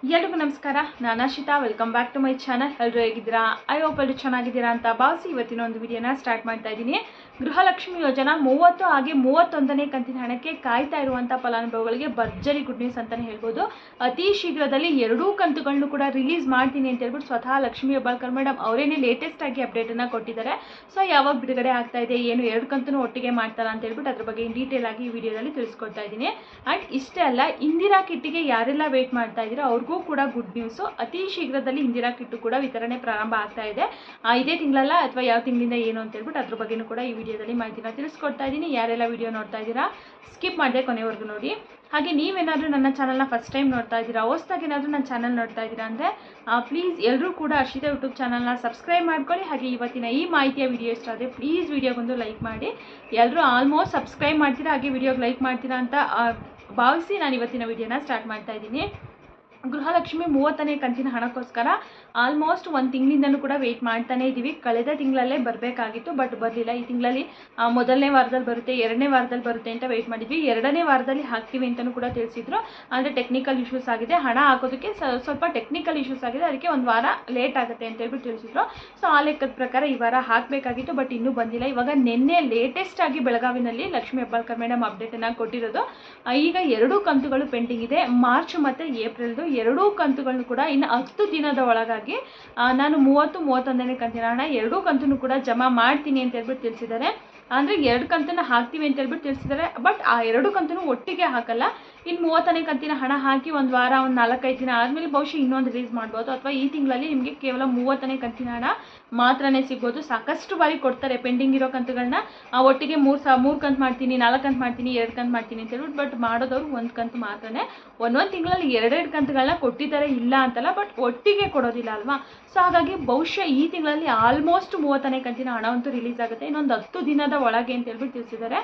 ಎಲ್ರಿಗೂ ನಮಸ್ಕಾರ. ನಾನು Ashita. Welcome back to my channel. ಎಲ್ಲರೂ ಹೇಗಿದ್ದೀರಾ? ಐ ಹೋಪ್ ಎಲ್ಲರೂ ಚೆನ್ನಾಗಿದ್ದೀರಾ ಅಂತ ಭಾವಿಸಿ ಇವತ್ತಿನ ಒಂದು ವಿಡಿಯೋನ ಸ್ಟಾರ್ಟ್ ಮಾಡ್ತಾ ಇದ್ದೀನಿ. ಗೃಹಲಕ್ಷ್ಮಿ ಯೋಜನಾ 30 ಹಾಗೆ 31ನೇ ಕಂತಿನ ಹಣಕ್ಕೆ ಕಾಯ್ತಾ ಇರುವಂಥ ಫಲಾನುಭವಿಗಳಿಗೆ ಭರ್ಜರಿ ಗುಡ್ ನ್ಯೂಸ್ ಅಂತಲೇ ಹೇಳ್ಬೋದು. ಅತಿ ಶೀಘ್ರದಲ್ಲಿ 2 ಕಂತುಗಳನ್ನು ಕೂಡ ರಿಲೀಸ್ ಮಾಡ್ತೀನಿ ಅಂತ ಹೇಳ್ಬಿಟ್ಟು ಸ್ವತಃ ಲಕ್ಷ್ಮಿ ಹೆಬ್ಬಾಳ್ಕರ್ ಮೇಡಮ್ ಅವರೇನೇ ಲೇಟೆಸ್ಟ್ ಆಗಿ ಅಪ್ಡೇಟನ್ನು ಕೊಟ್ಟಿದ್ದಾರೆ. ಸೊ ಯಾವಾಗ ಬಿಡುಗಡೆ ಆಗ್ತಾ ಇದೆ, ಏನು 2 ಕಂತನ್ನು ಒಟ್ಟಿಗೆ ಮಾಡ್ತಾರಾ ಅಂತ ಹೇಳ್ಬಿಟ್ಟು ಅದ್ರ ಬಗ್ಗೆ ಇನ್ ಡೀಟೇಲ್ ಆಗಿ ಈ ವಿಡಿಯೋದಲ್ಲಿ ತಿಳಿಸ್ಕೊಡ್ತಾ ಇದ್ದೀನಿ. ಆ್ಯಂಡ್ ಇಷ್ಟೇ ಅಲ್ಲ, ಇಂದಿರಾ ಕಿಟ್ಟಿಗೆ ಯಾರೆಲ್ಲ ವೇಟ್ ಮಾಡ್ತಾ ಇದ್ದೀರಾ ಅವ್ರಿಗೂ ಕೂಡ ಗುಡ್ ನ್ಯೂಸು. ಅತಿ ಶೀಘ್ರದಲ್ಲಿ ಇಂದಿರಾ ಕಿಟ್ಟು ಕೂಡ ವಿತರಣೆ ಪ್ರಾರಂಭ ಆಗ್ತಾ ಇದೆ. ಇದೇ ತಿಂಗಳಲ್ಲ ಅಥವಾ ಯಾವ ತಿಂಗಳಿಂದ ಏನು ಅಂತ ಹೇಳ್ಬಿಟ್ಟು ಅದ್ರ ಬಗ್ಗೆನೂ ಕೂಡ ಈ ವಿಡಿಯೋದಲ್ಲಿ ಮಾಹಿತಿನ ತಿಳಿಸ್ಕೊಡ್ತಾ ಇದ್ದೀನಿ. ಯಾರೆಲ್ಲ ವಿಡಿಯೋ ನೋಡ್ತಾ ಇದ್ದೀರಾ ಸ್ಕಿಪ್ ಮಾಡದೆ ಕೊನೆವರೆಗೂ ನೋಡಿ. ಹಾಗೆ ನೀವೇನಾದರೂ ನನ್ನ ಚಾನಲ್ನ ಫಸ್ಟ್ ಟೈಮ್ ನೋಡ್ತಾ ಇದ್ದೀರಾ, ಹೊಸದಾಗಿ ಏನಾದರೂ ನನ್ನ ಚಾನಲ್ ನೋಡ್ತಾ ಇದ್ದೀರಾ ಅಂದರೆ ಪ್ಲೀಸ್ ಎಲ್ಲರೂ ಕೂಡ ಹರ್ಷಿತಾ ಯೂಟ್ಯೂಬ್ ಚಾನಲ್ನ ಸಬ್ಸ್ಕ್ರೈಬ್ ಮಾಡ್ಕೊಳ್ಳಿ. ಹಾಗೆ ಇವತ್ತಿನ ಈ ಮಾಹಿತಿಯ ವಿಡಿಯೋ ಇಷ್ಟ ಆದರೆ ಪ್ಲೀಸ್ ವಿಡಿಯೋಗೊಂದು ಲೈಕ್ ಮಾಡಿ. ಎಲ್ಲರೂ ಆಲ್ಮೋಸ್ಟ್ ಸಬ್ಸ್ಕ್ರೈಬ್ ಮಾಡ್ತೀರಾ ಹಾಗೆ ವಿಡಿಯೋಗೆ ಲೈಕ್ ಮಾಡ್ತೀರಾ ಅಂತ ಭಾವಿಸಿ ನಾನು ಇವತ್ತಿನ ವಿಡಿಯೋನ ಸ್ಟಾರ್ಟ್ ಮಾಡ್ತಾ ಇದ್ದೀನಿ. ಗೃಹಲಕ್ಷ್ಮಿ 30ನೇ ಕಂತಿನ ಹಣಕ್ಕೋಸ್ಕರ ಆಲ್ಮೋಸ್ಟ್ 1 ತಿಂಗಳಿಂದನೂ ಕೂಡ ವೆಯ್ಟ್ ಮಾಡ್ತಾನೇ ಇದ್ದೀವಿ. ಕಳೆದ ತಿಂಗಳಲ್ಲೇ ಬರಬೇಕಾಗಿತ್ತು, ಬಟ್ ಬರಲಿಲ್ಲ. ಈ ತಿಂಗಳಲ್ಲಿ ಮೊದಲನೇ ವಾರದಲ್ಲಿ ಬರುತ್ತೆ, 2ನೇ ವಾರದಲ್ಲಿ ಬರುತ್ತೆ ಅಂತ ವೆಯ್ಟ್ ಮಾಡಿದ್ವಿ. 2ನೇ ವಾರದಲ್ಲಿ ಹಾಕ್ತೀವಿ ಅಂತಲೂ ಕೂಡ ತಿಳಿಸಿದ್ರು. ಅಂದರೆ ಟೆಕ್ನಿಕಲ್ ಇಶ್ಯೂಸ್ ಆಗಿದೆ, ಹಣ ಹಾಕೋದಕ್ಕೆ ಸ್ವಲ್ಪ ಟೆಕ್ನಿಕಲ್ ಇಶ್ಯೂಸ್ ಆಗಿದೆ, ಅದಕ್ಕೆ 1 ವಾರ ಲೇಟ್ ಆಗುತ್ತೆ ಅಂತ ಹೇಳ್ಬಿಟ್ಟು ತಿಳಿಸಿದ್ರು. ಸೊ ಆ ಲೆಕ್ಕದ ಪ್ರಕಾರ ಈ ವಾರ ಹಾಕಬೇಕಾಗಿತ್ತು, ಬಟ್ ಇನ್ನೂ ಬಂದಿಲ್ಲ. ಇವಾಗ ನಿನ್ನೆ ಲೇಟೆಸ್ಟ್ ಆಗಿ ಬೆಳಗಾವಿನಲ್ಲಿ ಲಕ್ಷ್ಮಿ ಹೆಬ್ಬಾಳ್ಕರ್ ಮೇಡಮ್ ಅಪ್ಡೇಟನ್ನು ಕೊಟ್ಟಿರೋದು. ಈಗ 2 ಕಂತುಗಳು ಪೆಂಡಿಂಗ್ ಇದೆ, ಮಾರ್ಚ್ ಮತ್ತು ಏಪ್ರಿಲ್ದು 2 ಕಂತುಗಳನ್ನು ಕೂಡ ಇನ್ನು 10 ದಿನದ ಒಳಗಾಗಿ ನಾನು 30-31ನೇ ಕಂತಿನ ಹಣ 2 ಕಂತನ್ನು ಕೂಡ ಜಮಾ ಮಾಡ್ತೀನಿ ಅಂತ ಹೇಳ್ಬಿಟ್ಟು ತಿಳಿಸಿದ್ದಾರೆ. ಅಂದರೆ 2 ಕಂತನ್ನು ಹಾಕ್ತೀವಿ ಅಂತ ಹೇಳ್ಬಿಟ್ಟು ತಿಳಿಸಿದ್ದಾರೆ, ಬಟ್ ಆ 2 ಕಂತನ್ನು ಒಟ್ಟಿಗೆ ಹಾಕಲ್ಲ. ಇನ್ನು 30ನೇ ಕಂತಿನ ಹಣ ಹಾಕಿ 1 ವಾರ 4-5 ದಿನ ಆದಮೇಲೆ ಬಹುಶಃ ಇನ್ನೊಂದು ರಿಲೀಸ್ ಮಾಡ್ಬೋದು, ಅಥವಾ ಈ ತಿಂಗಳಲ್ಲಿ ನಿಮಗೆ ಕೇವಲ 30ನೇ ಕಂತಿನ ಹಣ ಮಾತ್ರನೇ ಸಿಗ್ಬೋದು. ಸಾಕಷ್ಟು ಬಾರಿ ಕೊಡ್ತಾರೆ ಪೆಂಡಿಂಗ್ ಇರೋ ಕಂತುಗಳನ್ನ ಒಟ್ಟಿಗೆ 3 ಕಂತು ಮಾಡ್ತೀನಿ, 4 ಕಂತು ಮಾಡ್ತೀನಿ, 2 ಕಂತು ಮಾಡ್ತೀನಿ ಅಂತ ಹೇಳ್ಬಿಟ್ಟು, ಬಟ್ ಮಾಡೋದವ್ರು 1 ಕಂತು ಮಾತ್ರನೇ. ಒಂದೊಂದು ತಿಂಗಳಲ್ಲಿ 2 ಕಂತುಗಳನ್ನ ಕೊಟ್ಟಿದ್ದಾರೆ, ಇಲ್ಲ ಅಂತಲ್ಲ, ಬಟ್ ಒಟ್ಟಿಗೆ ಕೊಡೋದಿಲ್ಲ ಅಲ್ವಾ. ಸೊ ಹಾಗಾಗಿ ಬಹುಶಃ ಈ ತಿಂಗಳಲ್ಲಿ ಆಲ್ಮೋಸ್ಟ್ 30ನೇ ಕಂತಿನ ಹಣವಂತೂ ರಿಲೀಸ್ ಆಗುತ್ತೆ, ಇನ್ನೊಂದು 10 ದಿನದ ಒಳಗೆ ಅಂತ ಹೇಳ್ಬಿಟ್ಟು ತಿಳಿಸಿದ್ದಾರೆ.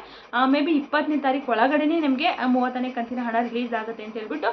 ಮೇ ಬಿ 20ನೇ ತಾರೀಕು ಒಳಗಡೆನೇ ನಮಗೆ 30ನೇ ಕಂತಿನ ಹಣ ರಿಲೀಸ್ ಆಗುತ್ತೆ ಅಂತ ಹೇಳ್ಬಿಟ್ಟು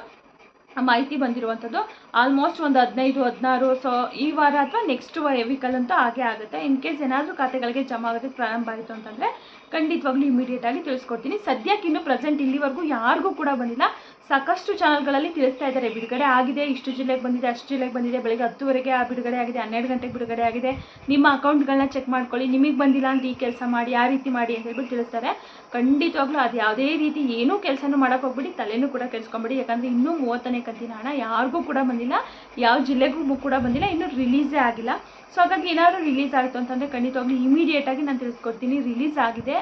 ಮಾಹಿತಿ ಬಂದಿರುವಂಥದ್ದು. ಆಲ್ಮೋಸ್ಟ್ ಒಂದು 15-16 ಸೊ ಈ ವಾರ ಅಥವಾ ನೆಕ್ಸ್ಟ್ ವೀಕಲ್ ಅಂತೂ ಹಾಗೆ ಆಗುತ್ತೆ. ಇನ್ ಕೇಸ್ ಏನಾದರೂ ಖಾತೆಗಳಿಗೆ ಜಮಾ ಆಗೋದಕ್ಕೆ ಪ್ರಾರಂಭ ಆಯಿತು ಅಂತಂದರೆ ಖಂಡಿತವಾಗ್ಲೂ ಇಮಿಡಿಯೇಟ್ ಆಗಿ ತಿಳಿಸ್ಕೊಡ್ತೀನಿ. ಸದ್ಯಕ್ಕೆ ಇನ್ನೂ ಪ್ರೆಸೆಂಟ್ ಇಲ್ಲಿವರೆಗೂ ಯಾರಿಗೂ ಕೂಡ ಬಂದಿಲ್ಲ. ಸಾಕಷ್ಟು ಚಾನಲ್ಗಳಲ್ಲಿ ತಿಳಿಸ್ತಾ ಇದ್ದಾರೆ ಬಿಡುಗಡೆ ಆಗಿದೆ, ಇಷ್ಟು ಜಿಲ್ಲೆಗೆ ಬಂದಿದೆ, ಅಷ್ಟು ಜಿಲ್ಲೆಗೆ ಬಂದಿದೆ, ಬೆಳಗ್ಗೆ 10ವರೆಗೆ ಬಿಡುಗಡೆ ಆಗಿದೆ, 12 ಗಂಟೆಗೆ ಬಿಡುಗಡೆ ಆಗಿದೆ, ನಿಮ್ಮ ಅಕೌಂಟ್ಗಳನ್ನ ಚೆಕ್ ಮಾಡ್ಕೊಳ್ಳಿ, ನಿಮಗೆ ಬಂದಿಲ್ಲ ಅಂತ ಈ ಕೆಲಸ ಮಾಡಿ, ಆ ರೀತಿ ಮಾಡಿ ಅಂತ ಹೇಳ್ಬಿಟ್ಟು ತಿಳಿಸ್ತಾರೆ. ಖಂಡಿತವಾಗ್ಲೂ ಅದು ಯಾವುದೇ ರೀತಿ ಏನೂ ಕೆಲಸನೂ ಮಾಡೋಕೆ ಹೋಗ್ಬಿಡಿ, ತಲೆನೂ ಕೂಡ ಕೆಡಿಸ್ಕೊಂಬಿಡಿ. ಯಾಕಂದರೆ ಇನ್ನೂ 30ನೇ ಕಂತಿನ ಹಣ ಯಾರಿಗೂ ಕೂಡ ಬಂದಿಲ್ಲ, ಯಾವ ಜಿಲ್ಲೆಗೂ ಕೂಡ ಬಂದಿಲ್ಲ, ಇನ್ನೂ ರಿಲೀಸೇ ಆಗಿಲ್ಲ. ಸೊ ಹಾಗಾಗಿ ಏನಾದರೂ ರಿಲೀಸ್ ಆಯಿತು ಅಂತಂದರೆ ಖಂಡಿತವಾಗ್ಲೂ ಇಮಿಡಿಯೇಟಾಗಿ ನಾನು ತಿಳಿಸ್ಕೊಡ್ತೀನಿ. ರಿಲೀಸ್ ಆಗಿದೆ,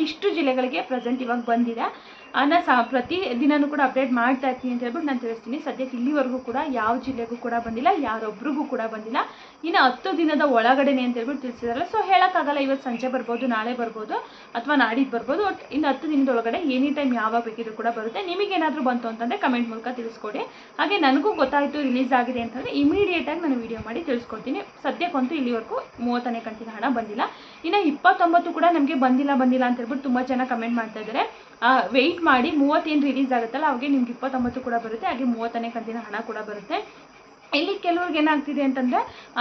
ಇಷ್ಟು ಜಿಲ್ಲೆಗಳಿಗೆ ಪ್ರೆಸೆಂಟ್ ಇವಾಗ ಬಂದಿದೆ, ಪ್ರತಿ ದಿನವೂ ಕೂಡ ಅಪ್ಡೇಟ್ ಮಾಡ್ತಾ ಇರ್ತೀನಿ ಅಂತ ಹೇಳ್ಬಿಟ್ಟು ನಾನು ತಿಳಿಸ್ತೀನಿ. ಸದ್ಯಕ್ಕೆ ಇಲ್ಲಿವರೆಗೂ ಕೂಡ ಯಾವ ಜಿಲ್ಲೆಗೂ ಕೂಡ ಬಂದಿಲ್ಲ, ಯಾರೊಬ್ರಿಗೂ ಕೂಡ ಬಂದಿಲ್ಲ. ಇನ್ನು 10 ದಿನದ ಒಳಗಡೆನೆ ಅಂತ ಹೇಳ್ಬಿಟ್ಟು ತಿಳಿಸಿದಾರಲ್ಲ. ಸೊ ಹೇಳೋಕ್ಕಾಗಲ್ಲ, ಇವತ್ತು ಸಂಜೆ ಬರ್ಬೋದು, ನಾಳೆ ಬರ್ಬೋದು, ಅಥವಾ ನಾಡಿದ್ದು ಬರ್ಬೋದು. ಒಟ್ಟು ಇನ್ನು 10 ದಿನದೊಳಗಡೆ ಎನಿ ಟೈಮ್ ಯಾವಾಗ ಬೇಕಿದ್ರು ಕೂಡ ಬರುತ್ತೆ. ನಿಮಗೇನಾದರೂ ಬಂತು ಅಂತಂದರೆ ಕಮೆಂಟ್ ಮೂಲಕ ತಿಳಿಸ್ಕೊಡಿ. ಹಾಗೆ ನನಗೂ ಗೊತ್ತಾಯಿತು ರಿಲೀಸ್ ಆಗಿದೆ ಅಂತಂದರೆ ಇಮಿಡಿಯೇಟಾಗಿ ನಾನು ವಿಡಿಯೋ ಮಾಡಿ ತಿಳಿಸ್ಕೊಡ್ತೀನಿ. ಸದ್ಯಕ್ಕಂತೂ ಇಲ್ಲಿವರೆಗೂ 30ನೇ ಕಂತಿನ ಹಣ ಬಂದಿಲ್ಲ. ಇನ್ನು 29 ಕೂಡ ನಮಗೆ ಬಂದಿಲ್ಲ ಅಂತ ಹೇಳ್ಬಿಟ್ಟು ತುಂಬ ಜನ ಕಮೆಂಟ್ ಮಾಡ್ತಾ ಇದ್ದಾರೆ. ವೆಯ್ಟ್ ಮಾಡಿ, 30 ರಿಲೀಸ್ ಆಗುತ್ತಲ್ಲ ಅವಾಗೆ ನಿಮ್ಗೆ 29 ಕೂಡ ಬರುತ್ತೆ, ಹಾಗೆ 30ನೇ ಕಂತಿನ ಹಣ ಕೂಡ ಬರುತ್ತೆ. ಇಲ್ಲಿ ಕೆಲವ್ರಿಗೆ ಏನಾಗ್ತಿದೆ ಅಂತಂದರೆ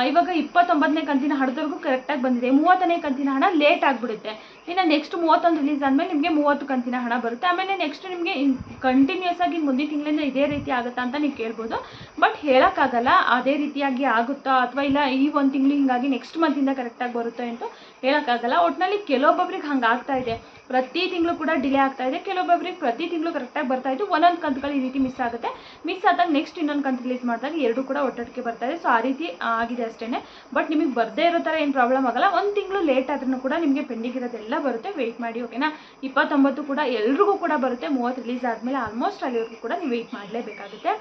ಇವಾಗ 29ನೇ ಕಂತಿನ ಹಣದವರೆಗೂ ಕರೆಕ್ಟಾಗಿ ಬಂದಿದೆ, 30ನೇ ಕಂತಿನ ಹಣ ಲೇಟ್ ಆಗಿಬಿಡುತ್ತೆ. ಇನ್ನು ನೆಕ್ಸ್ಟ್ 31 ರಿಲೀಸ್ ಆದಮೇಲೆ ನಿಮಗೆ 30 ಕಂತಿನ ಹಣ ಬರುತ್ತೆ. ಆಮೇಲೆ ನೆಕ್ಸ್ಟ್ ನಿಮಗೆ ಕಂಟಿನ್ಯೂಸ್ ಆಗಿ ಮುಂದಿನ ತಿಂಗಳಿಂದ ಇದೇ ರೀತಿ ಆಗುತ್ತಾ ಅಂತ ನೀವು ಕೇಳ್ಬೋದು, ಬಟ್ ಹೇಳೋಕ್ಕಾಗಲ್ಲ ಅದೇ ರೀತಿಯಾಗಿ ಆಗುತ್ತಾ ಅಥವಾ ಇಲ್ಲ ಈ 1 ತಿಂಗಳು ಹಿಂಗಾಗಿ ನೆಕ್ಸ್ಟ್ ಮಂತಿಂದ ಕರೆಕ್ಟಾಗಿ ಬರುತ್ತೆ ಅಂತ ಹೇಳೋಕ್ಕಾಗಲ್ಲ. ಒಟ್ಟಿನಲ್ಲಿ ಕೆಲವೊಬ್ಬೊಬ್ರಿಗೆ ಹಂಗೆ ಆಗ್ತಾ ಇದೆ, ಪ್ರತಿ ತಿಂಗಳು ಕೂಡ ಡಿಲೇ ಆಗ್ತಾ ಇದೆ. ಕೆಲವೊಬ್ಬೊಬ್ರಿಗೆ ಪ್ರತಿ ತಿಂಗಳು ಕರೆಕ್ಟಾಗಿ ಬರ್ತಾ ಇದ್ದು, ಒಂದೊಂದು ಕಂತುಗಳು ಈ ರೀತಿ ಮಿಸ್ ಆಗುತ್ತೆ. ಮಿಸ್ ಆದಾಗ ನೆಕ್ಸ್ಟ್ ಇನ್ನೊಂದು ಕಂತು ರಿಲೀಸ್ ಮಾಡಿದಾಗ 2 ಕೂಡ ಒಟ್ಟೊಟ್ಟಿಗೆ ಬರ್ತಾ ಇದೆ. ಸೊ ಆ ರೀತಿ ಆಗಿದೆ ಅಷ್ಟೇ, ಬಟ್ ನಿಮಗೆ ಬರದೇ ಇರೋ ಥರ ಏನು ಪ್ರಾಬ್ಲಮ್ ಆಗಲ್ಲ. 1 ತಿಂಗಳು ಲೇಟ್ ಆದ್ರೂ ಕೂಡ ನಿಮಗೆ ಪೆಂಡಿಂಗ್ ಇರೋದೆಲ್ಲ ಬರುತ್ತೆ, ವೆಯ್ಟ್ ಮಾಡಿ, ಓಕೆನಾ. 29 ಕೂಡ ಎಲ್ರಿಗೂ ಕೂಡ ಬರುತ್ತೆ. 30 ರಿಲೀಸ್ ಆದಮೇಲೆ ಆಲ್ಮೋಸ್ಟ್ ಅಲ್ಲಿವರೆಗೂ ಕೂಡ ನೀವು ವೆಯ್ಟ್ ಮಾಡಲೇಬೇಕಾಗುತ್ತೆ.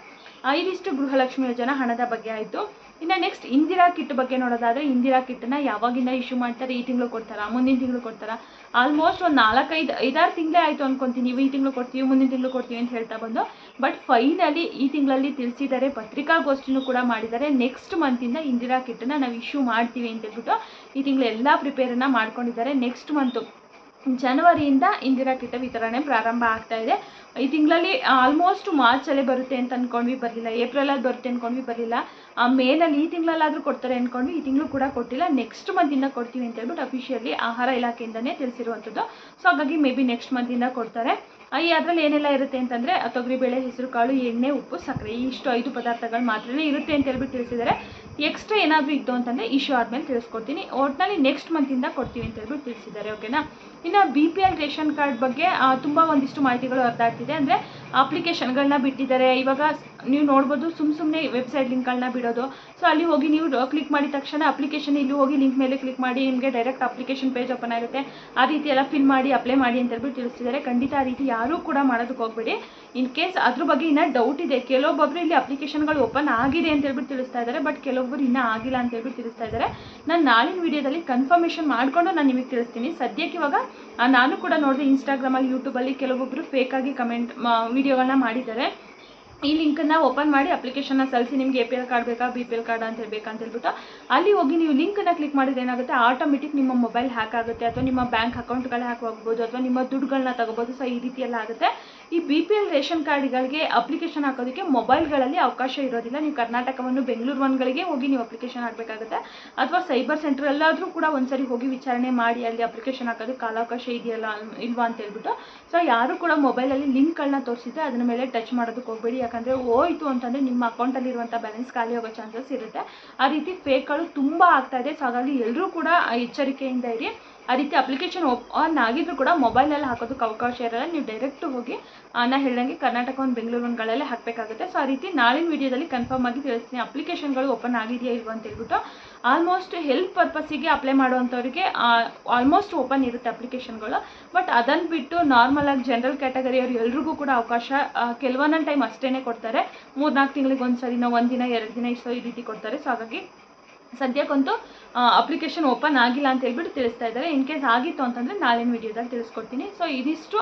ಇದಿಷ್ಟು ಗೃಹಲಕ್ಷ್ಮಿ ಯೋಜನಾ ಹಣದ ಬಗ್ಗೆ ಆಯಿತು. ಇನ್ನು ನೆಕ್ಸ್ಟ್ ಇಂದಿರಾ ಕಿಟ್ ಬಗ್ಗೆ ನೋಡೋದಾದರೆ, ಇಂದಿರಾ ಕಿಟ್ಟನ್ನು ಯಾವಾಗಿಂದ ಇಶ್ಯೂ ಮಾಡ್ತಾರೆ, ಈ ತಿಂಗಳು ಕೊಡ್ತಾರಾ, ಮುಂದಿನ ತಿಂಗಳು ಕೊಡ್ತಾರಾ? ಆಲ್ಮೋಸ್ಟ್ ಒಂದು 4-5-6 ತಿಂಗಳೇ ಆಯಿತು ಅಂದ್ಕೊತೀನಿ. ಈ ತಿಂಗಳು ಕೊಡ್ತೀವಿ, ಮುಂದಿನ ತಿಂಗಳು ಕೊಡ್ತೀವಿ ಅಂತ ಹೇಳ್ತಾ ಬಂದು, ಬಟ್ ಫೈನಲಿ ಈ ತಿಂಗಳಲ್ಲಿ ತಿಳಿಸಿದ್ದಾರೆ, ಪತ್ರಿಕಾಗೋಷ್ಠಿನೂ ಕೂಡ ಮಾಡಿದ್ದಾರೆ. ನೆಕ್ಸ್ಟ್ ಮಂತಿಂದ ಇಂದಿರಾ ಕಿಟ್ಟನ್ನು ನಾವು ಇಶ್ಯೂ ಮಾಡ್ತೀವಿ ಅಂತ ಹೇಳ್ಬಿಟ್ಟು ಈ ತಿಂಗಳು ಎಲ್ಲ ಪ್ರಿಪೇರನ್ನು ಮಾಡ್ಕೊಂಡಿದ್ದಾರೆ. ನೆಕ್ಸ್ಟ್ ಮಂತು ಜನವರಿಯಿಂದ ಇಂದಿರಾ ಕಿಟ್ ವಿತರಣೆ ಪ್ರಾರಂಭ ಆಗ್ತಾ ಇದೆ. ಈ ತಿಂಗಳಲ್ಲಿ ಆಲ್ಮೋಸ್ಟ್ ಮಾರ್ಚಲ್ಲೇ ಬರುತ್ತೆ ಅಂತ ಅಂದ್ಕೊಂಡ್ವಿ, ಬರಲಿಲ್ಲ. ಏಪ್ರಿಲಲ್ಲಿ ಬರುತ್ತೆ ಅಂದ್ಕೊಂಡ್ವಿ, ಬರಲಿಲ್ಲ. ಮೇನಲ್ಲಿ ಈ ತಿಂಗಳಲ್ಲಾದರೂ ಕೊಡ್ತಾರೆ ಅಂದ್ಕೊಂಡ್ವಿ, ಈ ತಿಂಗಳು ಕೂಡ ಕೊಟ್ಟಿಲ್ಲ. ನೆಕ್ಸ್ಟ್ ಮಂತಿಂದ ಕೊಡ್ತೀವಿ ಅಂತ ಹೇಳ್ಬಿಟ್ಟು ಅಫಿಷಿಯಲಿ ಆಹಾರ ಇಲಾಖೆಯಿಂದನೇ ತಿಳಿಸಿರುವಂಥದ್ದು. ಸೊ ಹಾಗಾಗಿ ಮೇ ಬಿ ನೆಕ್ಸ್ಟ್ ಮಂತಿಂದ ಕೊಡ್ತಾರೆ. ಅದರಲ್ಲಿ ಏನೆಲ್ಲ ಇರುತ್ತೆ ಅಂತಂದರೆ ತೊಗರಿಬೇಳೆ, ಹೆಸರು ಕಾಳು, ಎಣ್ಣೆ, ಉಪ್ಪು, ಸಕ್ಕರೆ ಇಷ್ಟು 5 ಪದಾರ್ಥಗಳು ಮಾತ್ರನೇ ಇರುತ್ತೆ ಅಂತ ಹೇಳ್ಬಿಟ್ಟು ತಿಳಿಸಿದ್ದಾರೆ. ಎಕ್ಸ್ಟ್ರಾ ಏನಾದರೂ ಇತ್ತು ಅಂತಂದರೆ ಇಶ್ಯೂ ಆದಮೇಲೆ ತಿಳಿಸ್ಕೊಡ್ತೀನಿ. ಒಟ್ಟಿನಲ್ಲಿ ನೆಕ್ಸ್ಟ್ ಮಂತಿಂದ ಕೊಡ್ತೀವಿ ಅಂತ ಹೇಳ್ಬಿಟ್ಟು ತಿಳಿಸಿದ್ದಾರೆ. ಓಕೆನಾ. ಇನ್ನು BPL ರೇಷನ್ ಕಾರ್ಡ್ ಬಗ್ಗೆ ತುಂಬ ಒಂದಿಷ್ಟು ಮಾಹಿತಿಗಳು ಅರ್ಥ ಆಗ್ತಿದೆ. ಅಂದರೆ ಅಪ್ಲಿಕೇಶನ್ಗಳನ್ನ ಬಿಟ್ಟಿದ್ದಾರೆ. ಇವಾಗ ನೀವು ನೋಡ್ಬೋದು ಸುಮ್ಮನೆ ವೆಬ್ಸೈಟ್ ಲಿಂಕ್ಗಳನ್ನ ಬಿಡೋದು. ಸೊ ಅಲ್ಲಿ ಹೋಗಿ ನೀವು ಕ್ಲಿಕ್ ಮಾಡಿದ ತಕ್ಷಣ ಅಪ್ಲಿಕೇಶನ್ ಇಲ್ಲಿ ಹೋಗಿ ಲಿಂಕ್ ಮೇಲೆ ಕ್ಲಿಕ್ ಮಾಡಿ ನಿಮಗೆ ಡೈರೆಕ್ಟ್ ಅಪ್ಲಿಕೇಶನ್ ಪೇಜ್ ಓಪನ್ ಆಗುತ್ತೆ. ಆ ರೀತಿ ಎಲ್ಲ ಫಿಲ್ ಮಾಡಿ ಅಪ್ಲೈ ಮಾಡಿ ಅಂತ ಹೇಳ್ಬಿಟ್ಟು ತಿಳಿಸ್ತಿದ್ದಾರೆ. ಖಂಡಿತ ಆ ರೀತಿ ಯಾರೂ ಕೂಡ ಮಾಡೋದಕ್ಕೆ ಹೋಗಬೇಡಿ. ಇನ್ ಕೇಸ್ ಅದ್ರ ಬಗ್ಗೆ ಇನ್ನೂ ಡೌಟ್ ಇದೆ. ಕೆಲವೊಬ್ಬರು ಇಲ್ಲಿ ಅಪ್ಲಿಕೇಶನ್ಗಳು ಓಪನ್ ಆಗಿದೆ ಅಂತ ಹೇಳ್ಬಿಟ್ಟು ತಿಳಿಸ್ತಾ ಇದ್ದಾರೆ, ಬಟ್ ಕೆಲವೊಬ್ಬರು ಇನ್ನೂ ಆಗಿಲ್ಲ ಅಂತ ಹೇಳ್ಬಿಟ್ಟು ತಿಳಿಸ್ತಾ ಇದ್ದಾರೆ. ನಾನು ನಾಳಿನ ವಿಡಿಯೋದಲ್ಲಿ ಕನ್ಫರ್ಮೇಷನ್ ಮಾಡಿಕೊಂಡು ನಾನು ನಿಮಗೆ ತಿಳಿಸ್ತೀನಿ. ಸದ್ಯಕ್ಕೆ ಇವಾಗ ನಾನು ಕೂಡ ನೋಡಿದೆ ಇನ್ಸ್ಟಾಗ್ರಾಮಲ್ಲಿ, ಯೂಟ್ಯೂಬಲ್ಲಿ ಕೆಲವೊಬ್ಬರು ಫೇಕಾಗಿ ಕಮೆಂಟ್ ವಿಡಿಯೋಗಳನ್ನ ಮಾಡಿದ್ದಾರೆ. ಈ ಲಿಂಕನ್ನು ಓಪನ್ ಮಾಡಿ ಅಪ್ಲಿಕೇಶನ್ನ ಸಲ್ಲಿಸಿ, ನಿಮಗೆ APL ಕಾರ್ಡ್ ಬೇಕಾ BPL ಕಾರ್ಡ್ ಅಂತ ಹೇಳ್ಬಿಟ್ಟು ಅಲ್ಲಿ ಹೋಗಿ ನೀವು ಲಿಂಕನ್ನು ಕ್ಲಿಕ್ ಮಾಡಿದ್ರೆ ಏನಾಗುತ್ತೆ, ಆಟೋಮೆಟಿಕ್ ನಿಮ್ಮ ಮೊಬೈಲ್ ಹ್ಯಾಕ್ ಆಗುತ್ತೆ, ಅಥವಾ ನಿಮ್ಮ ಬ್ಯಾಂಕ್ ಅಕೌಂಟ್ಗಳು ಹ್ಯಾಕ್ ಆಗ್ಬೋದು, ಅಥವಾ ನಿಮ್ಮ ದುಡ್ಡುಗಳನ್ನ ತಗೋಬೋದು. ಸೊ ಈ ರೀತಿ ಎಲ್ಲ ಆಗುತ್ತೆ. ಈ BPL ರೇಷನ್ ಕಾರ್ಡ್ಗಳಿಗೆ ಅಪ್ಲಿಕೇಶನ್ ಹಾಕೋದಕ್ಕೆ ಮೊಬೈಲ್ಗಳಲ್ಲಿ ಅವಕಾಶ ಇರೋದಿಲ್ಲ. ನೀವು ಕರ್ನಾಟಕವನ್ನು ಬೆಂಗಳೂರು ಒನ್ಗಳಿಗೆ ಹೋಗಿ ನೀವು ಅಪ್ಲಿಕೇಶನ್ ಹಾಕಬೇಕಾಗುತ್ತೆ, ಅಥವಾ ಸೈಬರ್ ಸೆಂಟರ್ ಎಲ್ಲಾದರೂ ಕೂಡ ಒಂದ್ಸರಿ ಹೋಗಿ ವಿಚಾರಣೆ ಮಾಡಿ ಅಲ್ಲಿ ಅಪ್ಲಿಕೇಶನ್ ಹಾಕೋದಕ್ಕೆ ಕಾಲಾವಕಾಶ ಇದೆಯಲ್ಲ ಇಲ್ವಾ ಅಂತ ಹೇಳ್ಬಿಟ್ಟು. ಸೊ ಯಾರು ಕೂಡ ಮೊಬೈಲಲ್ಲಿ ಲಿಂಕ್ಗಳನ್ನ ತೋರಿಸಿದ್ರೆ ಅದರ ಮೇಲೆ ಟಚ್ ಮಾಡೋದಕ್ಕೆ ಹೋಗಬೇಡಿ. ಯಾಕಂದರೆ ಹೋಯಿತು ಅಂತಂದರೆ ನಿಮ್ಮ ಅಕೌಂಟಲ್ಲಿರುವಂಥ ಬ್ಯಾಲೆನ್ಸ್ ಖಾಲಿ ಹೋಗೋ ಚಾನ್ಸಸ್ ಇರುತ್ತೆ. ಆ ರೀತಿ ಫೇಕ್ಗಳು ತುಂಬ ಆಗ್ತಾಯಿದೆ. ಸೊ ಹಾಗಾಗಿ ಎಲ್ಲರೂ ಕೂಡ ಎಚ್ಚರಿಕೆಯಿಂದ ಇರಿ. ಆ ರೀತಿ ಅಪ್ಲಿಕೇಶನ್ ಆನ್ ಆಗಿದ್ರು ಕೂಡ ಮೊಬೈಲಲ್ಲಿ ಹಾಕೋದಕ್ಕೆ ಅವಕಾಶ ಇರಲ್ಲ. ನೀವು ಡೈರೆಕ್ಟ್ ಹೋಗಿ ನಾನು ಹೇಳ್ದಂಗೆ ಕರ್ನಾಟಕ ಒಂದು ಬೆಂಗಳೂರು ಒನ್ಗಳಲ್ಲೇ ಹಾಕಬೇಕಾಗುತ್ತೆ. ಸೊ ಆ ರೀತಿ ನಾಳಿನ ವಿಡಿಯೋದಲ್ಲಿ ಕನ್ಫರ್ಮ್ ಆಗಿ ತಿಳಿಸ್ತೀನಿ ಅಪ್ಲಿಕೇಶನ್ಗಳು ಓಪನ್ ಆಗಿದೆಯಾ ಇಲ್ವಾ ಅಂತ ಹೇಳ್ಬಿಟ್ಟು. ಆಲ್ಮೋಸ್ಟ್ ಹೆಲ್ತ್ ಪರ್ಪಸ್ಸಿಗೆ ಅಪ್ಲೈ ಮಾಡುವಂಥವ್ರಿಗೆ ಆಲ್ಮೋಸ್ಟ್ ಓಪನ್ ಇರುತ್ತೆ ಅಪ್ಲಿಕೇಶನ್ಗಳು. ಬಟ್ ಅದನ್ನು ಬಿಟ್ಟು ನಾರ್ಮಲಾಗಿ ಜನರಲ್ ಕ್ಯಾಟಗರಿಯವ್ರು ಎಲ್ರಿಗೂ ಕೂಡ ಅವಕಾಶ ಕೆಲವೊಂದೊಂದು ಟೈಮ್ ಅಷ್ಟೇ ಕೊಡ್ತಾರೆ. 3-4 ತಿಂಗಳಿಗೆ ಒಂದ್ಸರಿನೋ 1 ದಿನ 2 ದಿನ ಇಷ್ಟು ಈ ರೀತಿ ಕೊಡ್ತಾರೆ. ಸೊ ಹಾಗಾಗಿ ಸದ್ಯಕ್ಕಂತೂ ಅಪ್ಲಿಕೇಶನ್ ಓಪನ್ ಆಗಿಲ್ಲ ಅಂತ ಹೇಳ್ಬಿಟ್ಟು ತಿಳಿಸ್ತಾ ಇದ್ದಾರೆ. ಇನ್ ಕೇಸ್ ಆಗಿತ್ತು ಅಂತಂದರೆ ನಾಳಿನ ವಿಡಿಯೋದಲ್ಲಿ ತಿಳಿಸ್ಕೊಡ್ತೀನಿ. ಸೊ ಇದಿಷ್ಟು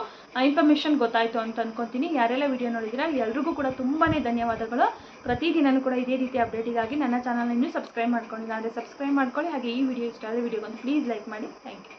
ಇನ್ಫಾರ್ಮೇಷನ್ ಗೊತ್ತಾಯಿತು ಅಂತ ಅಂದ್ಕೊತೀನಿ. ಯಾರೆಲ್ಲ ವಿಡಿಯೋ ನೋಡಿದ್ದೀರಾ ಎಲ್ರಿಗೂ ಕೂಡ ತುಂಬಾ ಧನ್ಯವಾದಗಳು. ಪ್ರತಿದಿನವೂ ಕೂಡ ಇದೇ ರೀತಿ ಅಪ್ಡೇಟಿಗಾಗಿ ನನ್ನ ಚಾನಲ್ನ ಇನ್ನೂ ಸಬ್ಸ್ಕ್ರೈಬ್ ಮಾಡ್ಕೊಂಡಿಲ್ಲ ಅಂದರೆ ಸಬ್ಸ್ಕ್ರೈಬ್ ಮಾಡ್ಕೊಳ್ಳಿ. ಹಾಗೆ ಈ ವಿಡಿಯೋ ಇಷ್ಟ ಆದರೆ ವಿಡಿಯೋಗೊಂದು ಪ್ಲೀಸ್ ಲೈಕ್ ಮಾಡಿ. Thank you.